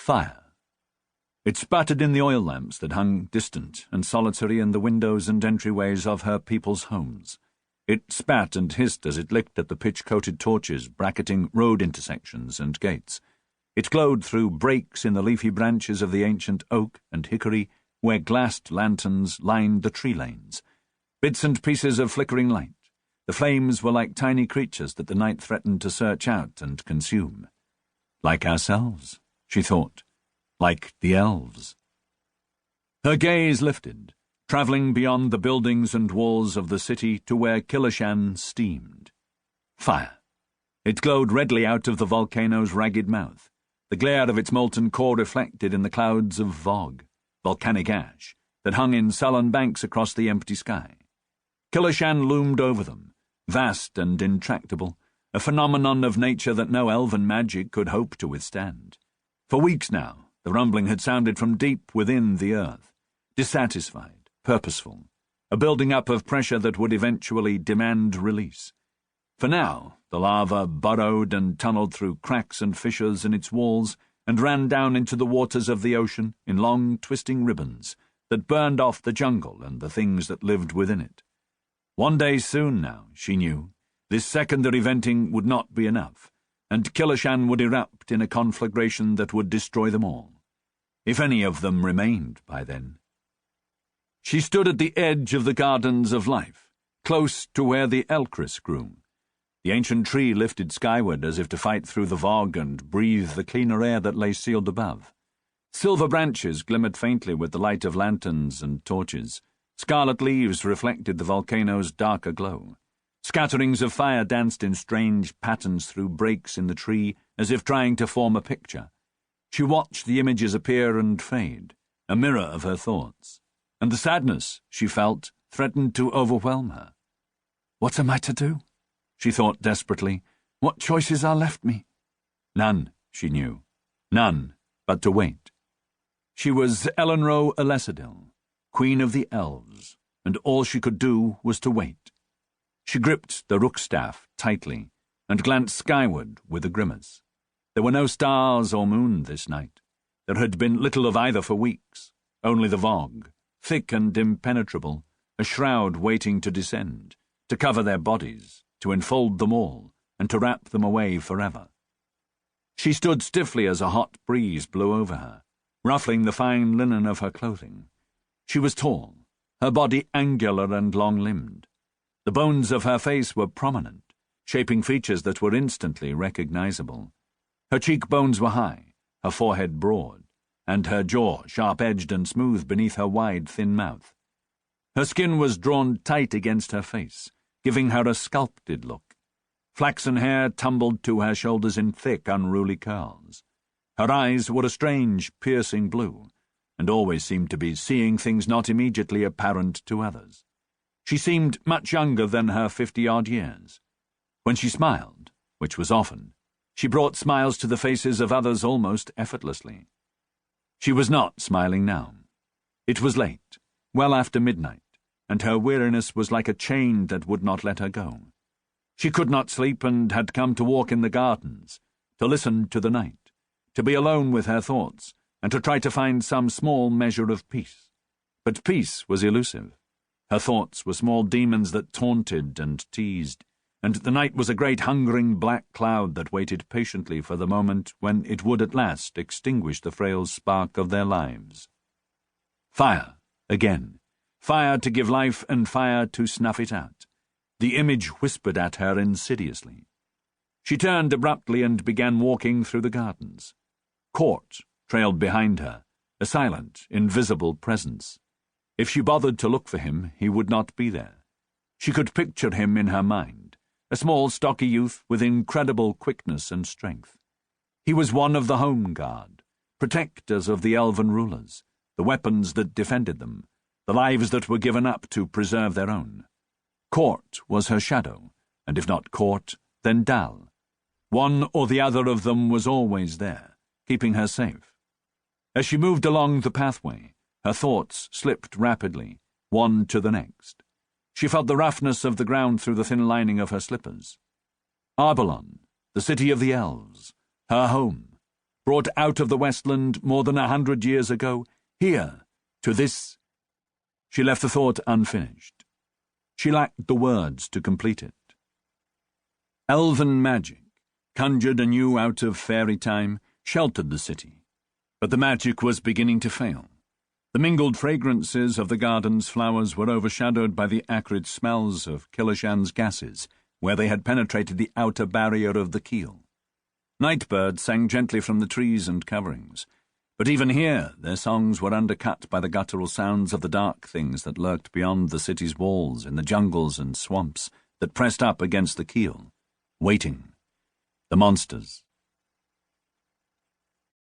Fire. It spattered in the oil lamps that hung distant and solitary in the windows and entryways of her people's homes. It spat and hissed as it licked at the pitch-coated torches bracketing road intersections and gates. It glowed through breaks in the leafy branches of the ancient oak and hickory where glassed lanterns lined the tree lanes. Bits and pieces of flickering light. The flames were like tiny creatures that the night threatened to search out and consume. Like ourselves, she thought. Like the elves. Her gaze lifted, travelling beyond the buildings and walls of the city to where Killishan steamed. Fire. It glowed redly out of the volcano's ragged mouth, the glare of its molten core reflected in the clouds of Vog, volcanic ash, that hung in sullen banks across the empty sky. Killishan loomed over them, vast and intractable, a phenomenon of nature that no elven magic could hope to withstand. For weeks now, the rumbling had sounded from deep within the earth, dissatisfied, purposeful, a building up of pressure that would eventually demand release. For now, the lava burrowed and tunneled through cracks and fissures in its walls and ran down into the waters of the ocean in long, twisting ribbons that burned off the jungle and the things that lived within it. One day soon now, she knew, this secondary venting would not be enough, and Killishan would erupt in a conflagration that would destroy them all, if any of them remained by then. She stood at the edge of the Gardens of Life, close to where the elkris grew. The ancient tree lifted skyward as if to fight through the fog and breathe the cleaner air that lay sealed above. Silver branches glimmered faintly with the light of lanterns and torches. Scarlet leaves reflected the volcano's darker glow. Scatterings of fire danced in strange patterns through breaks in the tree as if trying to form a picture. She watched the images appear and fade, a mirror of her thoughts, and the sadness she felt threatened to overwhelm her. What am I to do? She thought desperately. What choices are left me? None, she knew. None but to wait. She was Elenro Elesadil, Queen of the Elves, and all she could do was to wait. She gripped the rookstaff tightly and glanced skyward with a grimace. There were no stars or moon this night. There had been little of either for weeks, only the Vog, thick and impenetrable, a shroud waiting to descend, to cover their bodies, to enfold them all, and to wrap them away forever. She stood stiffly as a hot breeze blew over her, ruffling the fine linen of her clothing. She was tall, her body angular and long-limbed. The bones of her face were prominent, shaping features that were instantly recognizable. Her cheekbones were high, her forehead broad, and her jaw sharp-edged and smooth beneath her wide, thin mouth. Her skin was drawn tight against her face, giving her a sculpted look. Flaxen hair tumbled to her shoulders in thick, unruly curls. Her eyes were a strange, piercing blue, and always seemed to be seeing things not immediately apparent to others. She seemed much younger than her 50-odd years. When she smiled, which was often, she brought smiles to the faces of others almost effortlessly. She was not smiling now. It was late, well after midnight, and her weariness was like a chain that would not let her go. She could not sleep and had come to walk in the gardens, to listen to the night, to be alone with her thoughts, and to try to find some small measure of peace. But peace was elusive. Her thoughts were small demons that taunted and teased, and the night was a great hungering black cloud that waited patiently for the moment when it would at last extinguish the frail spark of their lives. Fire, again. Fire to give life and fire to snuff it out. The image whispered at her insidiously. She turned abruptly and began walking through the gardens. Court trailed behind her, a silent, invisible presence. If she bothered to look for him, he would not be there. She could picture him in her mind, a small, stocky youth with incredible quickness and strength. He was one of the Home Guard, protectors of the elven rulers, the weapons that defended them, the lives that were given up to preserve their own. Court was her shadow, and if not Court, then Dal. One or the other of them was always there, keeping her safe. As she moved along the pathway, her thoughts slipped rapidly, one to the next. She felt the roughness of the ground through the thin lining of her slippers. Arborlon, the city of the Elves, her home, brought out of the Westland more than 100 years ago, here, to this. She left the thought unfinished. She lacked the words to complete it. Elven magic, conjured anew out of fairy time, sheltered the city, but the magic was beginning to fail. The mingled fragrances of the garden's flowers were overshadowed by the acrid smells of Kilishan's gases, where they had penetrated the outer barrier of the keel. Night birds sang gently from the trees and coverings, but even here their songs were undercut by the guttural sounds of the dark things that lurked beyond the city's walls in the jungles and swamps that pressed up against the keel, waiting. The monsters,